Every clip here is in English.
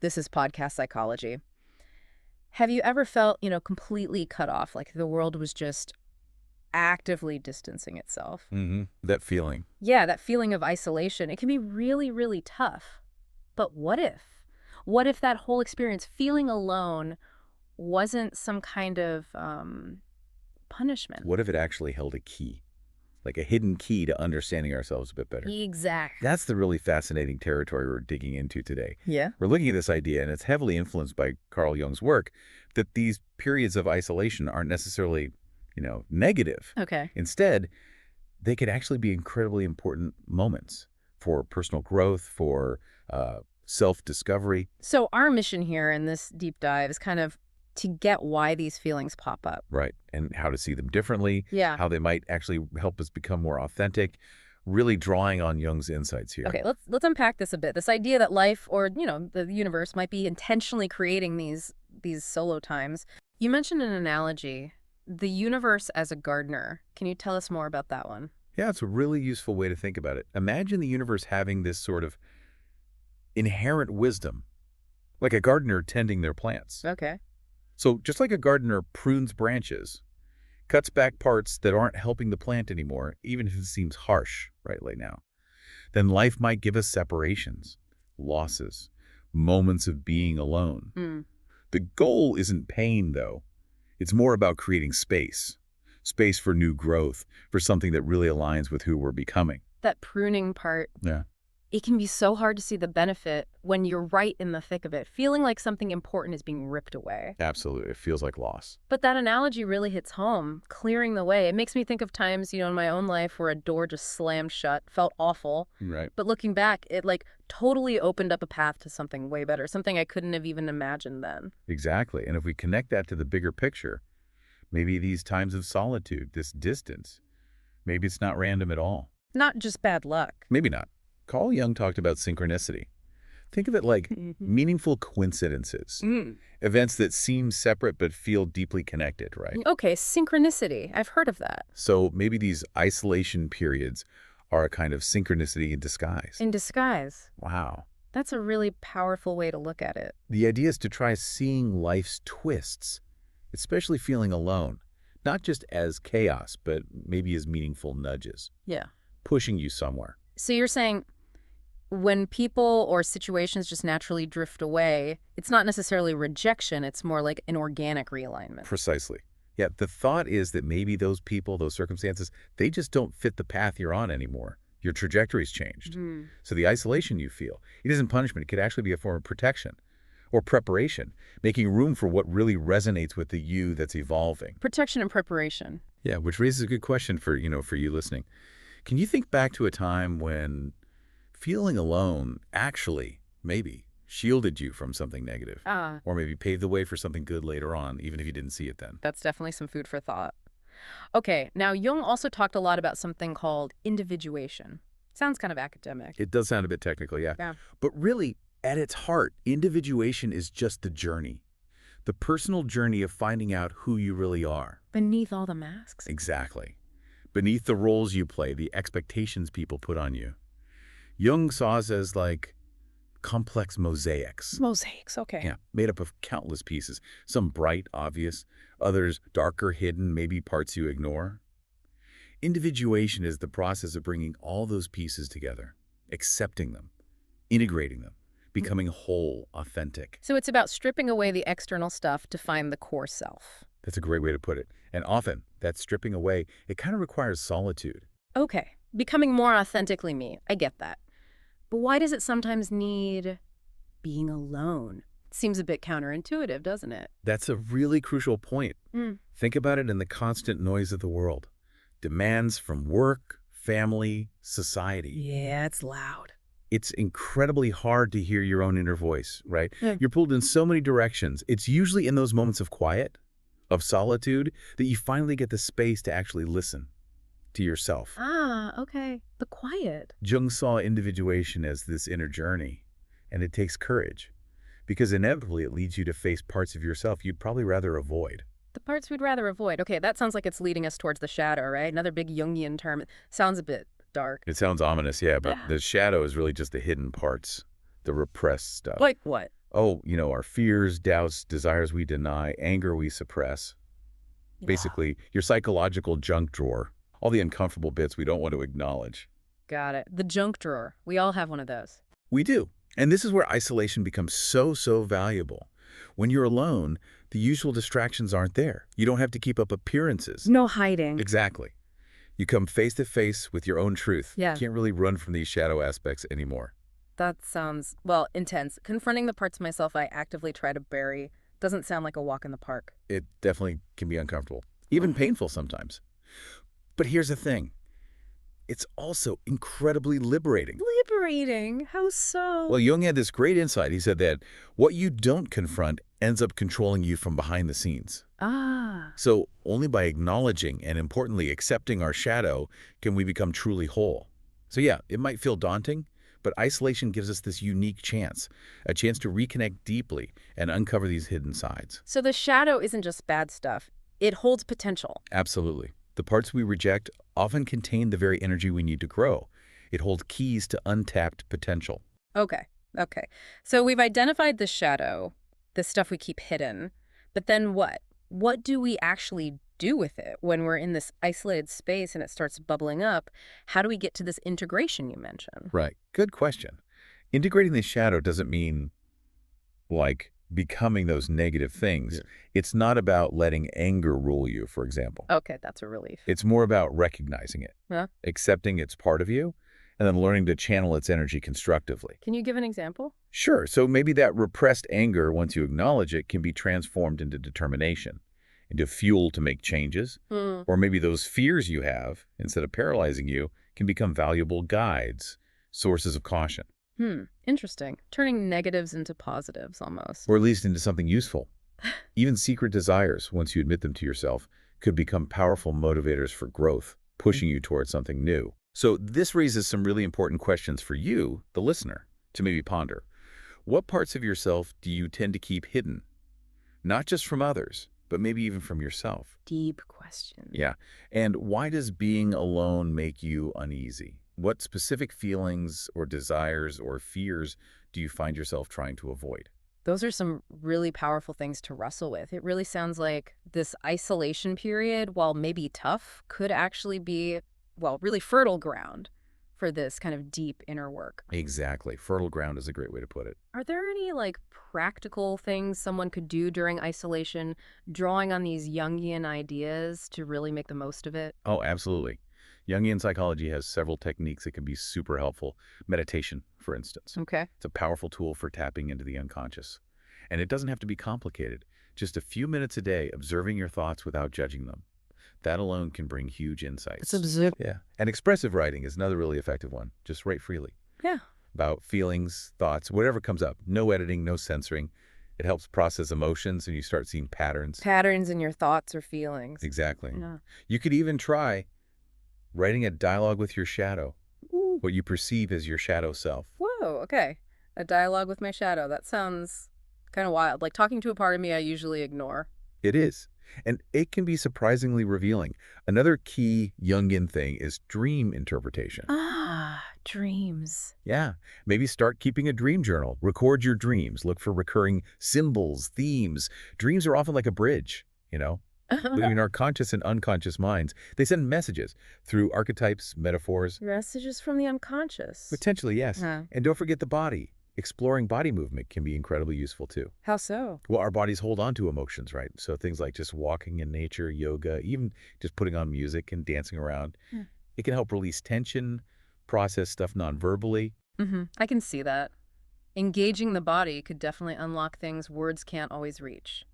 This is podcast psychology. Have you ever felt, completely cut off, like the world was just actively distancing itself? That feeling. Yeah, that feeling of isolation. It can be really, really tough. But what if? What if that whole experience, feeling alone, wasn't some kind of punishment? What if it actually held a key? Like a hidden key to understanding ourselves a bit better. Exactly. That's the really fascinating territory we're digging into today. Yeah. We're looking at this idea, and it's heavily influenced by Carl Jung's work, that these periods of isolation aren't necessarily, negative. Okay. Instead, they could actually be incredibly important moments for personal growth, for self-discovery. So our mission here in this deep dive is kind of to get why these feelings pop up. Right, and how to see them differently, Yeah. how they might actually help us become more authentic, really drawing on Jung's insights here. Okay, let's unpack this a bit. This idea that life or, the universe might be intentionally creating these solo times. You mentioned an analogy, the universe as a gardener. Can you tell us more about that one? Yeah, it's a really useful way to think about it. Imagine the universe having this sort of inherent wisdom, like a gardener tending their plants. Okay. So just like a gardener prunes branches, cuts back parts that aren't helping the plant anymore, even if it seems harsh right now, then life might give us separations, losses, moments of being alone. Mm. The goal isn't pain, though. It's more about creating space for new growth, for something that really aligns with who we're becoming. That pruning part. Yeah. It can be so hard to see the benefit when you're right in the thick of it, feeling like something important is being ripped away. Absolutely. It feels like loss. But that analogy really hits home, clearing the way. It makes me think of times, in my own life where a door just slammed shut, felt awful. Right. But looking back, it totally opened up a path to something way better, something I couldn't have even imagined then. Exactly. And if we connect that to the bigger picture, maybe these times of solitude, this distance, maybe it's not random at all. Not just bad luck. Maybe not. Carl Jung talked about synchronicity. Think of it like meaningful coincidences, events that seem separate but feel deeply connected, right? Okay, synchronicity. I've heard of that. So maybe these isolation periods are a kind of synchronicity in disguise. In disguise. Wow. That's a really powerful way to look at it. The idea is to try seeing life's twists, especially feeling alone, not just as chaos, but maybe as meaningful nudges, Yeah. pushing you somewhere. So you're saying when people or situations just naturally drift away, it's not necessarily rejection, it's more like an organic realignment. Precisely. Yeah, the thought is that maybe those people, those circumstances, they just don't fit the path you're on anymore. Your trajectory's changed. So the isolation you feel, it isn't punishment. It could actually be a form of protection or preparation, making room for what really resonates with the you that's evolving. Protection and preparation. Yeah, which raises a good question for you listening. Can you think back to a time when feeling alone actually, maybe, shielded you from something negative? Or maybe paved the way for something good later on, even if you didn't see it then? That's definitely some food for thought. Okay, now Jung also talked a lot about something called individuation. Sounds kind of academic. It does sound a bit technical, yeah. Yeah. But really, at its heart, individuation is just the journey. The personal journey of finding out who you really are. Beneath all the masks. Exactly. Beneath the roles you play, the expectations people put on you. Jung saw us as like complex mosaics. Mosaics, okay. Yeah, made up of countless pieces. Some bright, obvious, others darker, hidden, maybe parts you ignore. Individuation is the process of bringing all those pieces together, accepting them, integrating them, becoming whole, authentic. So it's about stripping away the external stuff to find the core self. That's a great way to put it. And often, that stripping away, it kind of requires solitude. Okay, becoming more authentically me. I get that. But why does it sometimes need being alone? It seems a bit counterintuitive, doesn't it? That's a really crucial point. Think about it in the constant noise of the world. Demands from work, family, society. Yeah, it's loud. It's incredibly hard to hear your own inner voice, right? Yeah. You're pulled in so many directions. It's usually in those moments of quiet, of solitude, that you finally get the space to actually listen to yourself. Okay. The quiet. Jung saw individuation as this inner journey, and it takes courage, because inevitably it leads you to face parts of yourself you'd probably rather avoid. The parts we'd rather avoid. Okay, that sounds like it's leading us towards the shadow, right? Another big Jungian term. Sounds a bit dark. It sounds ominous, yeah, but Yeah. the shadow is really just the hidden parts, the repressed stuff. Like what? Oh, our fears, doubts, desires we deny, anger we suppress. Yeah. Basically, your psychological junk drawer, all the uncomfortable bits we don't want to acknowledge. Got it. The junk drawer. We all have one of those. We do. And this is where isolation becomes so, so valuable. When you're alone, the usual distractions aren't there. You don't have to keep up appearances. No hiding. Exactly. You come face to face with your own truth. You Yeah. can't really run from these shadow aspects anymore. That sounds, well, intense. Confronting the parts of myself I actively try to bury doesn't sound like a walk in the park. It definitely can be uncomfortable, even painful sometimes. But here's the thing. It's also incredibly liberating. Liberating? How so? Well, Jung had this great insight. He said that what you don't confront ends up controlling you from behind the scenes. Ah. So only by acknowledging and, importantly, accepting our shadow can we become truly whole. So yeah, it might feel daunting, but isolation gives us this unique chance, a chance to reconnect deeply and uncover these hidden sides. So the shadow isn't just bad stuff. It holds potential. Absolutely. The parts we reject often contain the very energy we need to grow. It holds keys to untapped potential. Okay. Okay. So we've identified the shadow, the stuff we keep hidden. But then what? What do we actually do with it when we're in this isolated space and it starts bubbling up? How do we get to this integration you mentioned? Right. Good question. Integrating the shadow doesn't mean like becoming those negative things. Yeah. It's not about letting anger rule you, for example. Okay, that's a relief. It's more about recognizing it, Yeah. accepting it's part of you, and then learning to channel its energy constructively. Can you give an example? Sure, so maybe that repressed anger, once you acknowledge it, can be transformed into determination, into fuel to make changes. Hmm. Or maybe those fears you have, instead of paralyzing you, can become valuable guides, sources of caution, Interesting. Turning negatives into positives almost. or at least into something useful. Even secret desires, once you admit them to yourself, could become powerful motivators for growth, pushing you towards something new. So this raises some really important questions for you, the listener, to maybe ponder. What parts of yourself do you tend to keep hidden? Not just from others, but maybe even from yourself. Deep question. Yeah. And why does being alone make you uneasy? What specific feelings or desires or fears do you find yourself trying to avoid? Those are some really powerful things to wrestle with. It really sounds like this isolation period, while maybe tough, could actually be, well, really fertile ground for this kind of deep inner work. Exactly. Fertile ground is a great way to put it. Are there any practical things someone could do during isolation, drawing on these Jungian ideas to really make the most of it? Oh, absolutely. Jungian psychology has several techniques that can be super helpful. Meditation, for instance. Okay. It's a powerful tool for tapping into the unconscious. And it doesn't have to be complicated. Just a few minutes a day observing your thoughts without judging them. That alone can bring huge insights. It's observe. Yeah. And expressive writing is another really effective one. Just write freely Yeah. about feelings, thoughts, whatever comes up. No editing, no censoring. It helps process emotions and you start seeing patterns. Patterns in your thoughts or feelings. Exactly. Yeah. You could even try writing a dialogue with your shadow, Ooh. what you perceive as your shadow self. Whoa, okay. A dialogue with my shadow. That sounds kind of wild. Like talking to a part of me I usually ignore. It is. And it can be surprisingly revealing. Another key Jungian thing is dream interpretation. Ah, dreams. Yeah, maybe start keeping a dream journal. Record your dreams. Look for recurring symbols, themes. Dreams are often like a bridge, between our conscious and unconscious minds. They send messages through archetypes, metaphors. Messages from the unconscious. Potentially, yes. Huh. And don't forget the body. Exploring body movement can be incredibly useful too. How so? Well, our bodies hold on to emotions, right? So things like just walking in nature, yoga, even just putting on music and dancing around. Hmm. It can help release tension, process stuff non-verbally. I can see that. Engaging the body could definitely unlock things words can't always reach.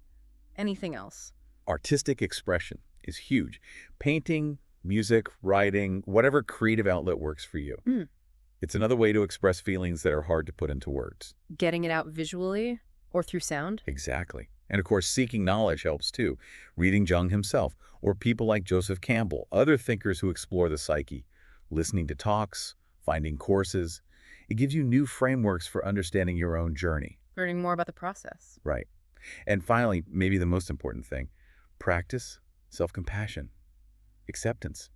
Anything else? Artistic expression is huge. Painting, music, writing, whatever creative outlet works for you. Mm. It's another way to express feelings that are hard to put into words. Getting it out visually or through sound? Exactly. And of course, seeking knowledge helps too. Reading Jung himself, or people like Joseph Campbell, other thinkers who explore the psyche. Listening to talks, finding courses. It gives you new frameworks for understanding your own journey. Learning more about the process. Right. And finally, maybe the most important thing, practice self-compassion, acceptance.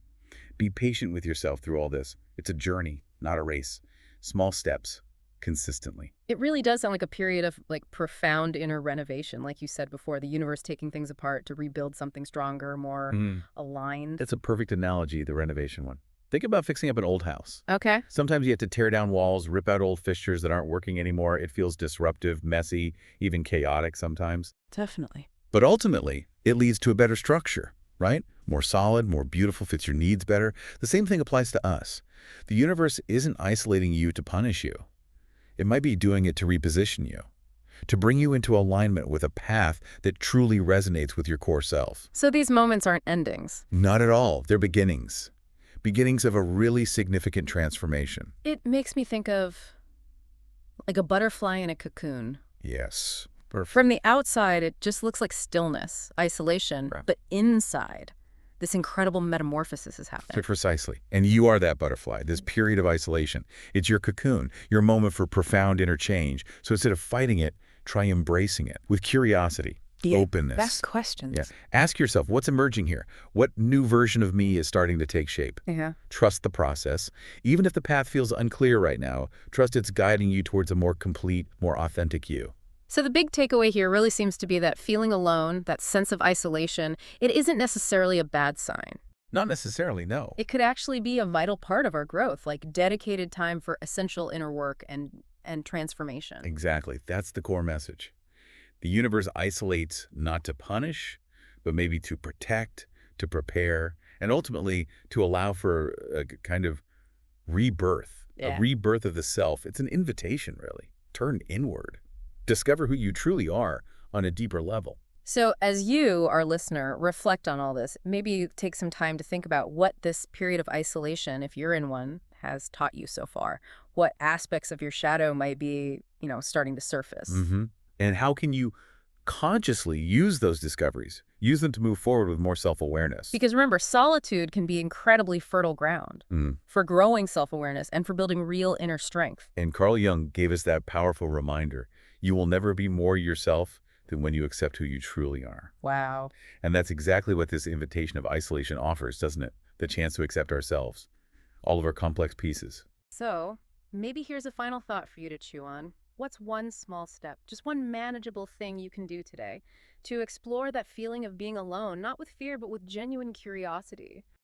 Be patient with yourself through all this. It's a journey, not a race. Small steps, consistently. It really does sound like a period of like profound inner renovation, like you said before, the universe taking things apart to rebuild something stronger, more Mm. aligned. That's a perfect analogy, the renovation one. Think about fixing up an old house. Okay. Sometimes you have to tear down walls, rip out old fixtures that aren't working anymore. It feels disruptive, messy, even chaotic sometimes. Definitely. But ultimately, it leads to a better structure, right? More solid, more beautiful, fits your needs better. The same thing applies to us. The universe isn't isolating you to punish you. It might be doing it to reposition you, to bring you into alignment with a path that truly resonates with your core self. So these moments aren't endings. Not at all. They're beginnings. Beginnings of a really significant transformation. It makes me think of like a butterfly in a cocoon. Yes. Perfect. From the outside, it just looks like stillness, isolation, Right. but inside, this incredible metamorphosis is happening. Precisely. And you are that butterfly, this period of isolation. It's your cocoon, your moment for profound inner change. So instead of fighting it, try embracing it with curiosity, openness. Best questions. Yeah. Ask yourself, what's emerging here? What new version of me is starting to take shape? Yeah. Trust the process. Even if the path feels unclear right now, trust it's guiding you towards a more complete, more authentic you. So the big takeaway here really seems to be that feeling alone, that sense of isolation, it isn't necessarily a bad sign. Not necessarily, no. It could actually be a vital part of our growth, like dedicated time for essential inner work and transformation. Exactly. That's the core message. The universe isolates not to punish, but maybe to protect, to prepare, and ultimately to allow for a kind of rebirth, a Yeah. rebirth of the self. It's an invitation, really. Turn inward. Discover who you truly are on a deeper level. So as you, our listener, reflect on all this, maybe take some time to think about what this period of isolation, if you're in one, has taught you so far. What aspects of your shadow might be, starting to surface. hmm And how can you consciously use those discoveries? Use them to move forward with more self-awareness. Because remember, solitude can be incredibly fertile ground Mm. for growing self-awareness and for building real inner strength. And Carl Jung gave us that powerful reminder. You will never be more yourself than when you accept who you truly are. Wow. And that's exactly what this invitation of isolation offers, doesn't it? The chance to accept ourselves, all of our complex pieces. So maybe here's a final thought for you to chew on. What's one small step, just one manageable thing you can do today to explore that feeling of being alone, not with fear, but with genuine curiosity?